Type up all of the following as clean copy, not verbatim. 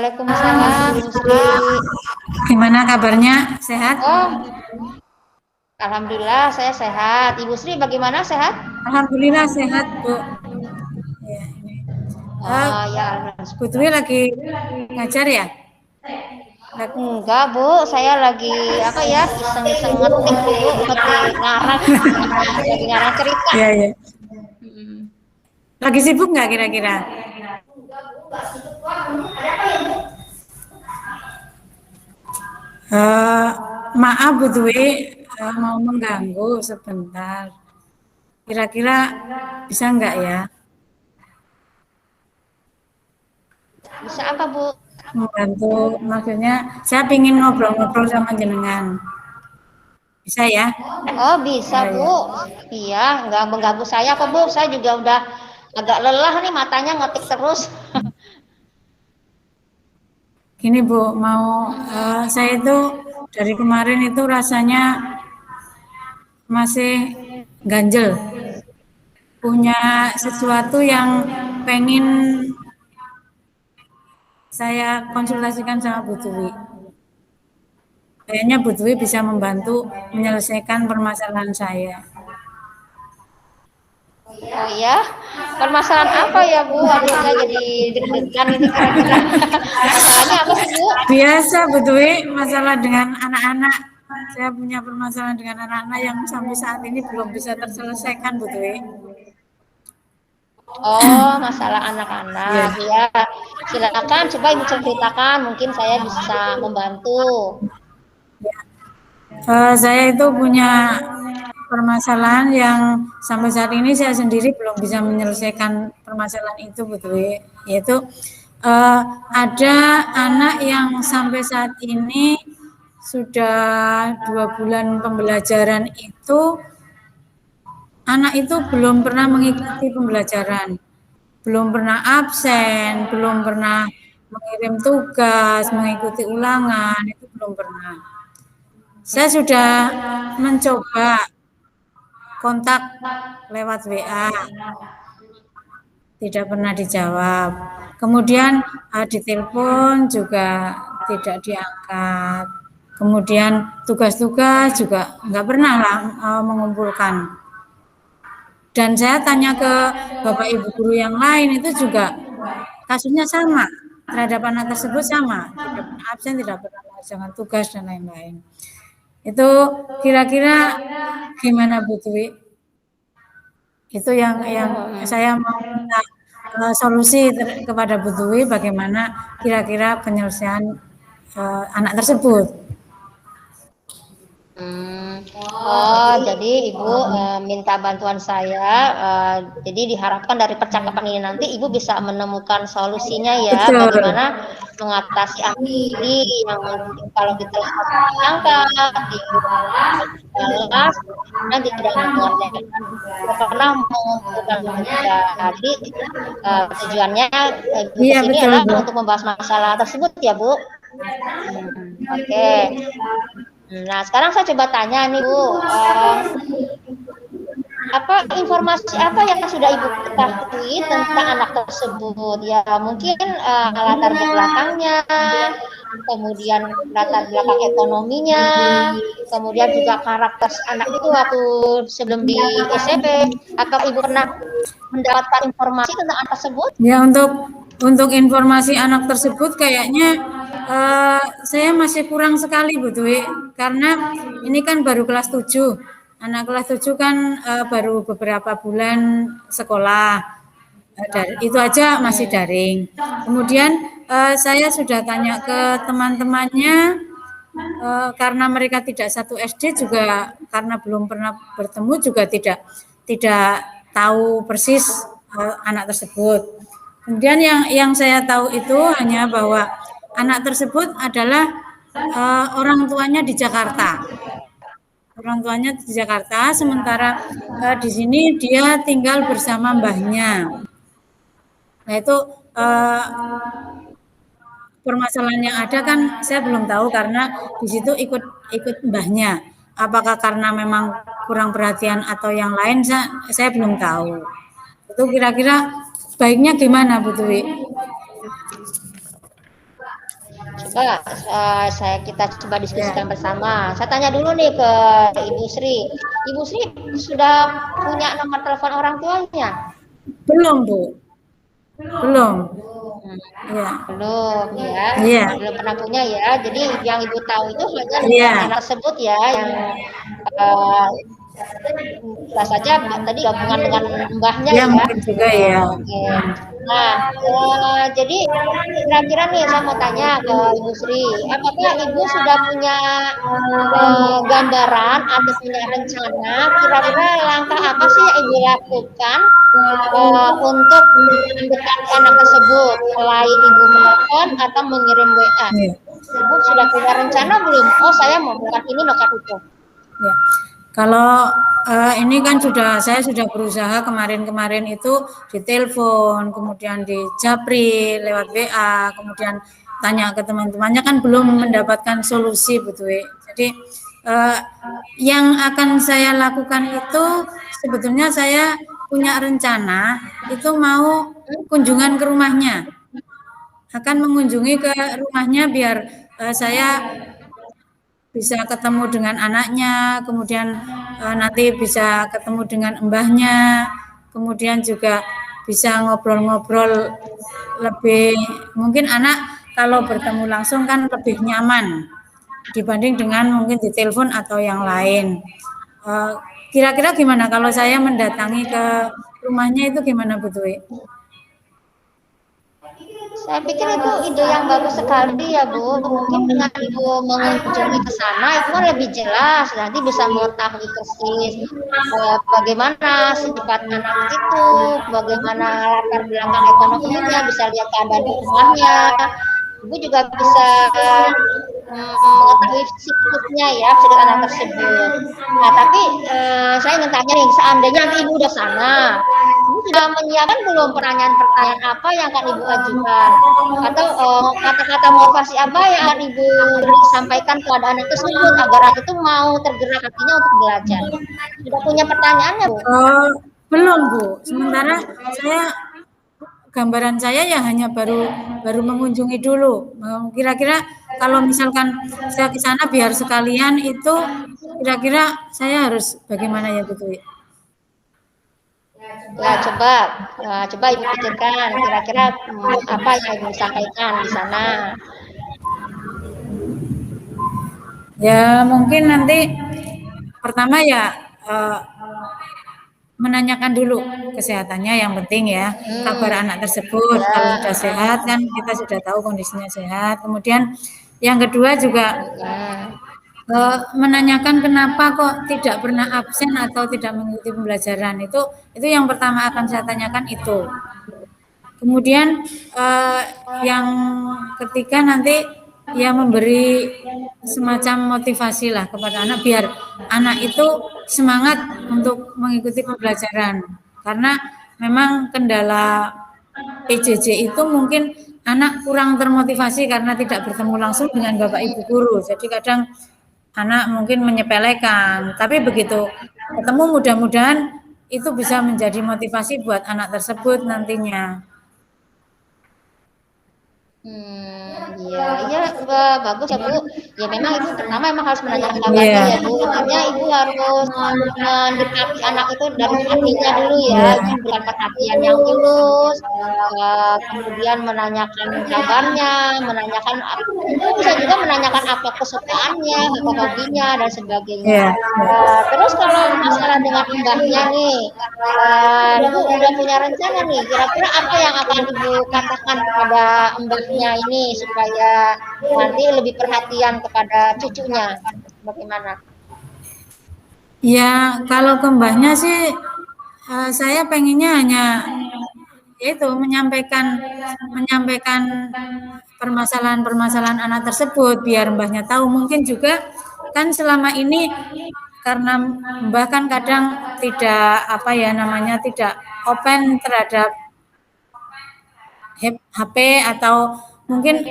Waalaikumsalam, Bu Sri. Gimana kabarnya? Sehat? Oh, alhamdulillah saya sehat. Ibu Sri bagaimana sehat? Alhamdulillah sehat, Bu. Ya, ini. Eh, Oh ya, Bu Dwi alhamdulillah. lagi ngajar ya? Enggak, Bu. Saya lagi apa ya? Iseng-iseng ngetik, Bu. Ngetik ngarang. Lagi ngarang cerita. Iya, iya. Mm. Lagi sibuk nggak kira-kira? Eh, maaf Bu Dwi, mau mengganggu sebentar. Kira-kira bisa nggak ya? Bisa apa, Bu? Membantu, maksudnya saya ingin ngobrol-ngobrol sama jenengan. Bisa ya? Oh, bisa, Ya, Bu. ya. Iya, nggak mengganggu saya kok, Bu. Saya juga udah agak lelah nih matanya ngetik terus. Gini Bu, saya itu dari kemarin itu rasanya masih ganjel, punya sesuatu yang pengen saya konsultasikan sama Bu Dwi. Kayaknya Bu Dwi bisa membantu menyelesaikan permasalahan saya. Oh iya, permasalahan apa ya Bu? Aduh, saya jadi deg-degan ini kira-kira. Masalahnya apa sih Bu? Biasa Bu Dwi, masalah dengan anak-anak. Saya punya permasalahan dengan anak-anak yang sampai saat ini belum bisa terselesaikan Bu Dwi. Oh, masalah Ya. anak-anak. Ya, silakan coba Ibu ceritakan, mungkin saya bisa membantu. Saya itu punya permasalahan yang sampai saat ini saya sendiri belum bisa menyelesaikan permasalahan itu, betul ya? Yaitu ada anak yang sampai saat ini sudah 2 bulan pembelajaran itu, anak itu belum pernah mengikuti pembelajaran, belum pernah absen, belum pernah mengirim tugas, mengikuti ulangan, itu belum pernah. Saya sudah mencoba kontak lewat WA, tidak pernah dijawab. Kemudian ditelepon juga tidak diangkat. Kemudian tugas-tugas juga nggak pernah lah mengumpulkan. Dan saya tanya ke Bapak Ibu guru yang lain itu juga kasusnya sama terhadap anak tersebut sama, tidak pernah absen, tidak pernah mengerjakan tugas dan lain-lain. Itu kira-kira gimana Bu Twi? Itu yang Hmm. saya mau minta solusi kepada Bu Dwi bagaimana kira-kira penyelesaian anak tersebut. Hmm. Oh, jadi Ibu minta bantuan saya. Jadi diharapkan dari percakapan ini nanti Ibu bisa menemukan solusinya ya, Betul. bagaimana mengatasi anak ini yang mungkin kalau ditelepon diangkat, di kelas, karena dia tidak mengerjakan, tidak pernah mengumpulkan. Jadi tujuannya Ibu Iya kesini betul adalah Bu. untuk membahas masalah tersebut ya Bu. Oke. Nah, sekarang saya coba tanya nih Bu, apa informasi apa yang sudah Ibu ketahui tentang anak tersebut? Ya, mungkin latar belakangnya, kemudian latar belakang ekonominya, kemudian juga karakter anak itu waktu sebelum di SMP. Apa Ibu pernah mendapatkan informasi tentang anak tersebut? Ya untuk informasi anak tersebut kayaknya saya masih kurang sekali Bu Dwi karena ini kan baru kelas 7. Anak kelas 7 kan baru beberapa bulan sekolah. Itu aja masih Hmm. daring. Kemudian saya sudah tanya ke teman-temannya karena mereka tidak satu SD juga karena belum pernah bertemu juga tidak tahu persis anak tersebut. Kemudian yang saya tahu itu hanya bahwa anak tersebut adalah orang tuanya di Jakarta. Orang tuanya di Jakarta, sementara di sini dia tinggal bersama mbahnya. Nah itu uh, permasalahan yang ada kan saya belum tahu karena di situ ikut ikut mbahnya. Apakah karena memang kurang perhatian atau yang lain saya belum tahu. Itu kira-kira baiknya gimana Bu Dwi? Coba kita coba Ya, diskusikan bersama. Saya tanya dulu nih ke Ibu Sri. Ibu Sri sudah punya nomor telepon orang tuanya? belum Bu, belum. Hmm, Ya, belum ya, iya, belum pernah punya ya. Jadi yang Ibu tahu itu hanya nomor iya, anak tersebut ya, yang eh, bisa saja tadi gabungan dengan mbahnya ya ya. mungkin juga ya. Oke. Nah, jadi kira-kira nih saya mau tanya ke Ibu Sri, apakah Ibu sudah punya gambaran atau punya rencana kira-kira langkah apa sih yang Ibu lakukan untuk mendekati anak tersebut selain Ibu menelpon atau mengirim WA? Iya. Ibu sudah punya rencana belum? Oh, saya mau melakukan ini, melakukan itu. Ya. Kalau ini kan saya sudah berusaha kemarin-kemarin itu ditelepon, kemudian di japri lewat WA, kemudian tanya ke teman-temannya kan belum mendapatkan solusi betul. Jadi eh, yang akan saya lakukan itu sebetulnya saya punya rencana itu mau kunjungan ke rumahnya, akan mengunjungi ke rumahnya biar saya bisa ketemu dengan anaknya, kemudian nanti bisa ketemu dengan mbahnya, kemudian juga bisa ngobrol-ngobrol lebih, mungkin anak kalau bertemu langsung kan lebih nyaman dibanding dengan mungkin di telepon atau yang lain. Eh, Kira-kira gimana kalau saya mendatangi ke rumahnya itu gimana Bu Dwi? Saya pikir itu ide yang bagus sekali ya Bu. Mungkin dengan Ibu mengunjungi ke sana itu kan lebih jelas, nanti bisa mengetahui persis bagaimana sifat anak itu, bagaimana latar belakang ekonominya, bisa lihat keadaan di rumahnya. Ibu juga bisa mengetahui siklusnya ya psikolog anak tersebut. Nah, tapi saya ingin tanya nih, seandainya nanti Ibu udah sana, Ibu sudah menyiapkan belum pertanyaan-pertanyaan apa yang akan Ibu ajukan? Atau kata-kata motivasi apa yang akan Ibu sampaikan kepada anak tersebut agar anak itu mau tergerak hatinya untuk belajar? Sudah punya pertanyaannya, Bu? Oh, belum Bu. Sementara saya gambaran saya ya hanya baru baru mengunjungi dulu. Kira-kira kalau misalkan saya ke sana biar sekalian itu kira-kira saya harus bagaimana ya Bu Twi? Ya, coba Ibu pikirkan kira-kira apa yang Ibu sampaikan di sana. Ya mungkin nanti pertama ya eh, menanyakan dulu kesehatannya yang penting ya, kabar Hmm, anak tersebut kalau sudah ya, sehat kan kita sudah tahu kondisinya sehat. Kemudian yang kedua juga ya. menanyakan kenapa kok tidak pernah absen atau tidak mengikuti pembelajaran itu yang pertama akan saya tanyakan itu. Kemudian yang ketiga nanti ya memberi semacam motivasi lah kepada anak biar anak itu semangat untuk mengikuti pembelajaran karena memang kendala PJJ itu mungkin anak kurang termotivasi karena tidak bertemu langsung dengan bapak ibu guru. Jadi kadang anak mungkin menyepelekan, tapi begitu ketemu mudah-mudahan itu bisa menjadi motivasi buat anak tersebut nantinya. Iya, iya, bagus ya Bu. Ya memang Ibu pertama memang harus menanyakan kabarnya ya Iya, Bu. Intinya Ibu harus mendekati anak itu dari hatinya dulu ya. iya, Ibu memberikan perhatian yang tulus, kemudian menanyakan kabarnya, menanyakan Ibu bisa juga menanyakan apa kesukaannya, apa hobinya dan sebagainya. iya, iya. Terus kalau masalah dengan mbahnya nih, Ibu udah punya rencana nih, kira-kira apa yang akan Ibu katakan kepada mbahnya ini supaya nanti lebih perhatian kepada cucunya? Bagaimana? Ya, kalau ke mbahnya sih saya pengennya hanya itu menyampaikan menyampaikan permasalahan-permasalahan anak tersebut biar mbahnya tahu. Mungkin juga kan selama ini karena mbah kan kadang tidak apa ya namanya tidak open terhadap HP atau mungkin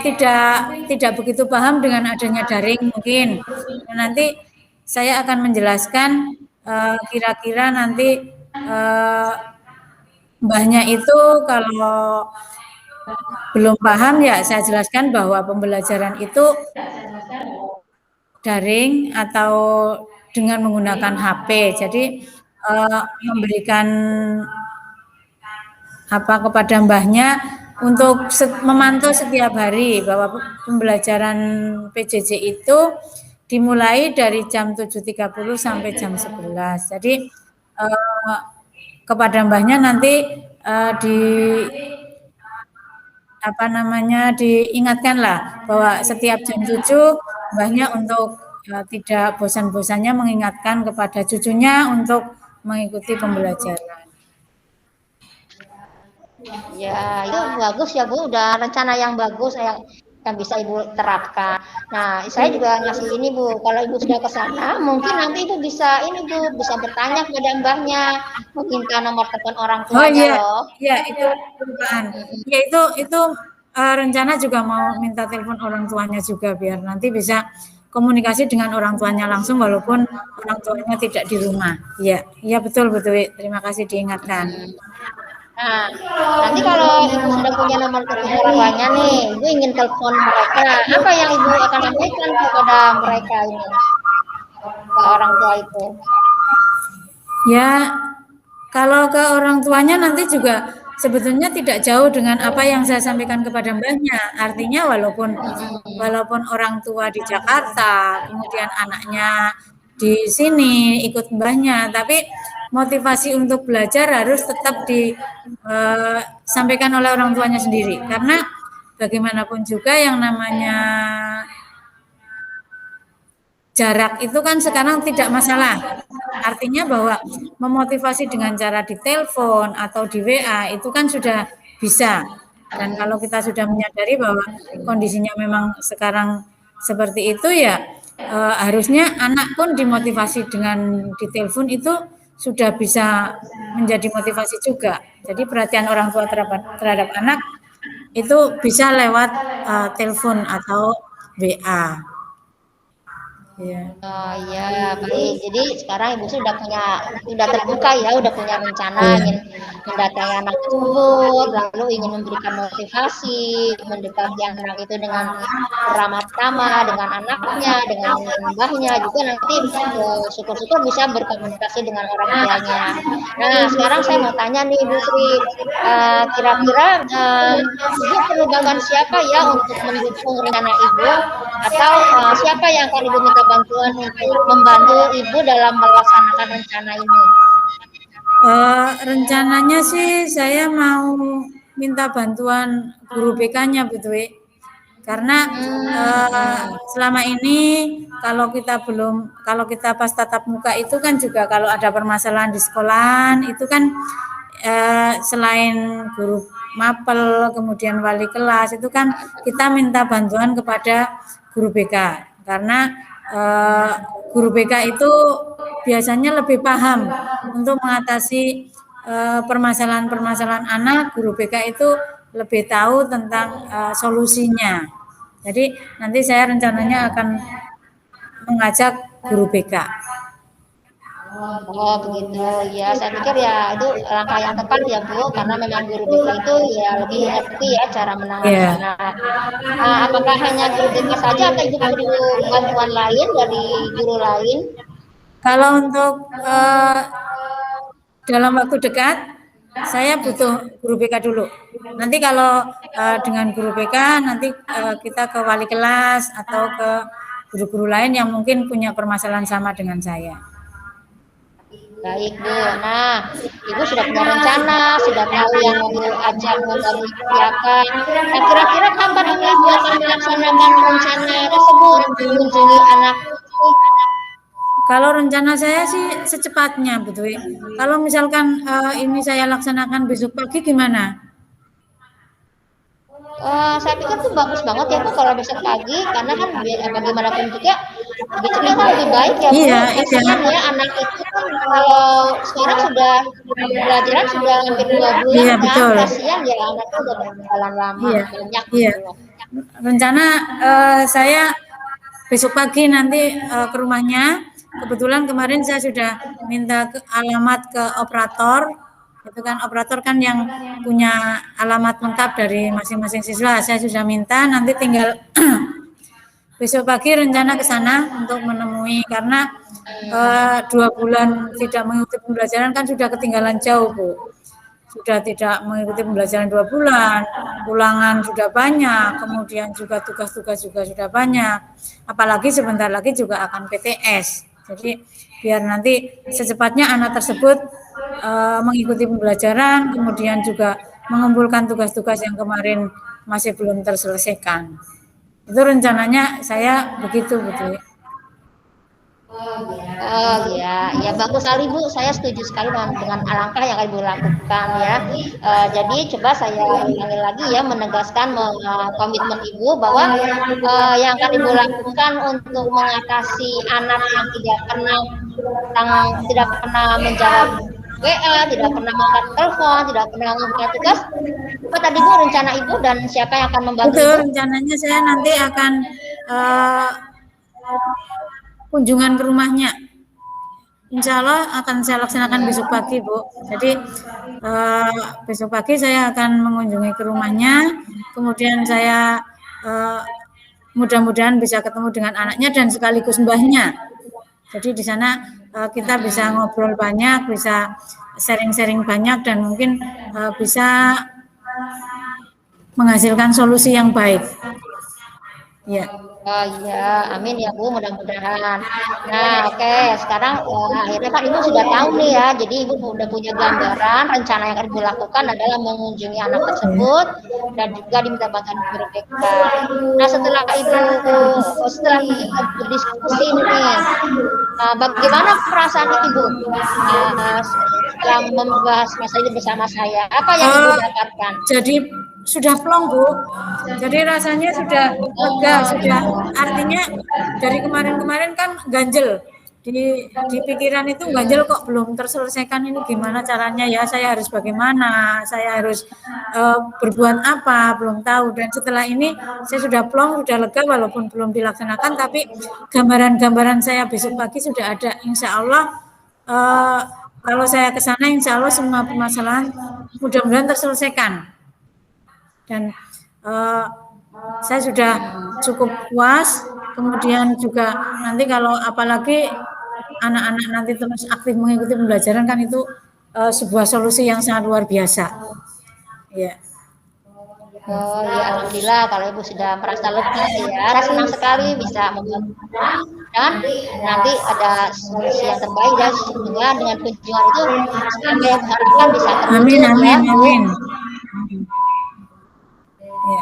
tidak tidak begitu paham dengan adanya daring mungkin. Nah, nanti saya akan menjelaskan kira-kira nanti mbahnya itu kalau belum paham ya saya jelaskan bahwa pembelajaran itu daring atau dengan menggunakan HP. Jadi memberikan apa kepada mbahnya untuk memantau setiap hari bahwa pembelajaran PJJ itu dimulai dari jam 7.30 sampai jam 11. Jadi kepada mbahnya nanti di apa namanya diingatkanlah bahwa setiap jam 7 mbahnya untuk tidak bosan-bosannya mengingatkan kepada cucunya untuk mengikuti pembelajaran. Ya, itu bagus ya Bu, udah rencana yang bagus yang bisa Ibu terapkan. Nah, saya juga ngasih ini Bu, kalau Ibu sudah ke sana, mungkin nanti Ibu bisa ini Bu, bisa bertanya kepada mbahnya, meminta nomor telepon orang Oh tuanya iya, loh. iya itu kelupaan. Ya itu rencana juga mau minta telepon orang tuanya juga biar nanti bisa komunikasi dengan orang tuanya langsung walaupun orang tuanya tidak di rumah. Iya, iya betul betul. Terima kasih diingatkan. Nah, nanti kalau Ibu sudah punya nomor telepon orang tuanya nih, Ibu ingin telepon mereka, apa yang Ibu akan sampaikan kepada mereka ini, ke orang tua itu? Ya, kalau ke orang tuanya nanti juga sebetulnya tidak jauh dengan apa yang saya sampaikan kepada mbahnya. Artinya walaupun walaupun orang tua di Jakarta, kemudian anaknya di sini ikut mbahnya, tapi motivasi untuk belajar harus tetap disampaikan oleh orang tuanya sendiri. Karena bagaimanapun juga yang namanya jarak itu kan sekarang tidak masalah. Artinya bahwa memotivasi dengan cara ditelepon atau di WA itu kan sudah bisa. Dan kalau kita sudah menyadari bahwa kondisinya memang sekarang seperti itu ya harusnya anak pun dimotivasi dengan ditelepon itu sudah bisa menjadi motivasi juga. Jadi perhatian orang tua terhadap anak itu bisa lewat telepon atau WA. Ya. Oh iya, baik. Jadi sekarang Ibu sudah terbuka ya, udah punya rencana Ya. ingin mendatangi anak tersebut, lalu ingin memberikan motivasi, mendekati anak itu dengan ramah tamah, dengan anaknya, dengan mbahnya, juga nanti syukur-syukur bisa berkomunikasi dengan orang tuanya. Nah, sekarang saya mau tanya nih Bu Sri, kira-kira Ibu perlu bantuan siapa ya untuk mendukung rencana Ibu? Atau siapa yang akan Ibu minta bantuan untuk membantu Ibu dalam melaksanakan rencana ini? Rencananya sih saya mau minta bantuan guru BK-nya, Bu Dwi. Karena selama ini kalau kita pas tatap muka itu kan juga kalau ada permasalahan di sekolahan itu kan selain guru mapel kemudian wali kelas itu kan kita minta bantuan kepada guru BK karena guru BK itu biasanya lebih paham untuk mengatasi permasalahan-permasalahan anak. Guru BK itu lebih tahu tentang solusinya. Jadi nanti saya rencananya akan mengajak guru BK. Oh begitu, ya saya pikir ya itu langkah yang tepat ya Bu, karena memang guru BK itu ya lebih mengerti ya cara menangani Ya, anak. Apakah hanya guru BK saja atau Ibu perlu bantuan lain dari guru lain? kalau untuk dalam waktu dekat saya butuh guru BK dulu. Nanti kalau dengan guru BK nanti kita ke wali kelas atau ke guru-guru lain yang mungkin punya permasalahan sama dengan saya. Baik Bu, nah Ibu sudah punya rencana, sudah tahu yang mau Ibu ajak, mau Ibu kerjakan. Nah kira-kira kapan ini Ibu akan melaksanakan rencana tersebut, mengunjungi anak? Kalau rencana saya sih secepatnya, Bu Dwi. Kalau misalkan ini saya laksanakan besok pagi gimana? Saya pikir tuh bagus banget ya Bu kalau besok pagi, karena kan bagaimanapun juga besoknya kan lebih baik ya Bu. Iya, iya. Kasihan ya anak itu kan kalau sekarang sudah pembelajaran sudah hampir 2 bulan Iya, kan, betul. kasihan ya anaknya udah berjalan lama Iya, banyak iya. gitu loh. Rencana saya besok pagi nanti ke rumahnya. Kebetulan kemarin saya sudah minta alamat ke operator Itu kan operator kan yang punya alamat lengkap dari masing-masing siswa. Saya sudah minta, nanti tinggal besok pagi rencana ke sana untuk menemui karena 2 bulan tidak mengikuti pembelajaran kan sudah ketinggalan jauh, Bu. Sudah tidak mengikuti pembelajaran 2 bulan, ulangan sudah banyak, kemudian juga tugas-tugas juga sudah banyak. Apalagi sebentar lagi juga akan PTS. Jadi biar nanti secepatnya anak tersebut mengikuti pembelajaran, kemudian juga mengumpulkan tugas-tugas yang kemarin masih belum terselesaikan. Itu rencananya saya begitu, betul. Oh ya, ya bagus sekali Bu. Saya setuju sekali dengan langkah yang akan Ibu lakukan ya. Jadi coba saya ulangi lagi ya, menegaskan komitmen Ibu bahwa yang akan Ibu lakukan untuk mengatasi anak yang tidak pernah menjawab WA, tidak pernah mengangkat telepon, tidak pernah mengangkat tugas. Apa tadi Bu rencana Ibu dan siapa yang akan membantu Betul, Ibu? rencananya saya nanti akan kunjungan ke rumahnya. Insya Allah akan saya laksanakan besok pagi, Bu. Jadi besok pagi saya akan mengunjungi ke rumahnya, kemudian saya mudah-mudahan bisa ketemu dengan anaknya dan sekaligus mbahnya. Jadi di sana kita bisa ngobrol banyak, bisa sharing-sharing banyak dan mungkin bisa menghasilkan solusi yang baik. Ya. Oh iya, amin ya Bu, mudah-mudahan. Nah, oke, sekarang akhirnya kan Ibu sudah tahu nih ya, jadi Ibu sudah punya gambaran rencana yang akan Ibu lakukan adalah mengunjungi anak tersebut dan juga diminta bantuan guru BK. Nah, setelah berdiskusi nih, bagaimana perasaan Ibu setelah membahas masalah ini bersama saya? Apa yang Ibu dapatkan? Jadi sudah plong, Bu. Jadi rasanya sudah lega, sudah artinya dari kemarin-kemarin kan ganjel. Di pikiran itu ganjel kok belum terselesaikan, ini gimana caranya ya, saya harus bagaimana, saya harus berbuat apa, belum tahu. Dan setelah ini saya sudah plong, sudah lega walaupun belum dilaksanakan, tapi gambaran-gambaran saya besok pagi sudah ada. Insya Allah kalau saya ke sana insya Allah semua permasalahan mudah-mudahan terselesaikan. Dan saya sudah cukup puas, kemudian juga nanti kalau apalagi anak-anak nanti terus aktif mengikuti pembelajaran kan itu sebuah solusi yang sangat luar biasa. Ya. Oh ya, alhamdulillah kalau Ibu sudah merasa lega ya. Saya senang sekali bisa membantu dan nanti ada solusi yang terbaik dan dengan kunjungan itu apa yang diharapkan bisa terwujud ya, Bu. Amin. Ya.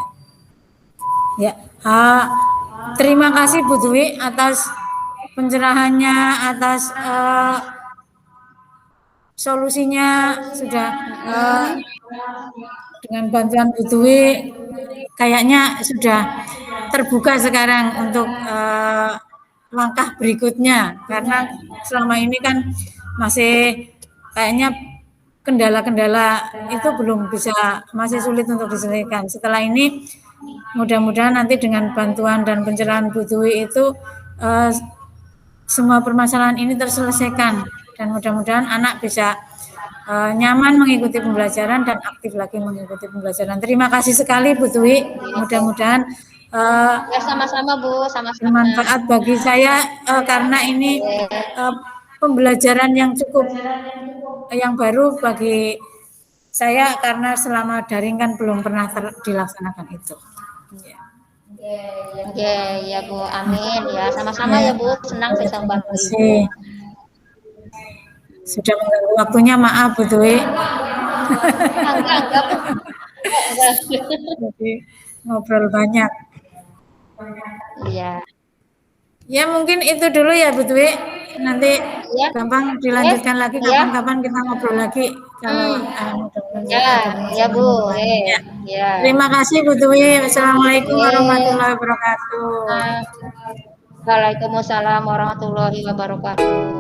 Ya. Terima kasih Bu Dwi atas pencerahannya, atas solusinya sudah dengan bantuan Bu Dwi kayaknya sudah terbuka sekarang untuk langkah berikutnya karena selama ini kan masih kayaknya kendala-kendala itu belum bisa, masih sulit untuk diselesaikan. Setelah ini mudah-mudahan nanti dengan bantuan dan pencerahan Bu Dwi itu semua permasalahan ini terselesaikan dan mudah-mudahan anak bisa nyaman mengikuti pembelajaran dan aktif lagi mengikuti pembelajaran. Terima kasih sekali Bu Dwi. Mudah-mudahan ya sama-sama Bu, sama-sama. Bermanfaat bagi saya karena ini pembelajaran yang cukup yang baru bagi saya karena selama daring kan belum pernah dilaksanakan itu. Ya Bu, amin ya, sama-sama ya Bu, senang bisa membantu Ibu. Sudah mengganggu waktunya, maaf Bu Dwi. Enggak. Jadi ngobrol banyak. Iya. Ya mungkin itu dulu ya Bu Dwi. Nanti ya, gampang dilanjutkan lagi kapan-kapan kita ngobrol lagi kalau ya Bu. Ya. Terima kasih Bu Dwi. Wassalamualaikum warahmatullahi wabarakatuh. Waalaikumsalam warahmatullahi wabarakatuh.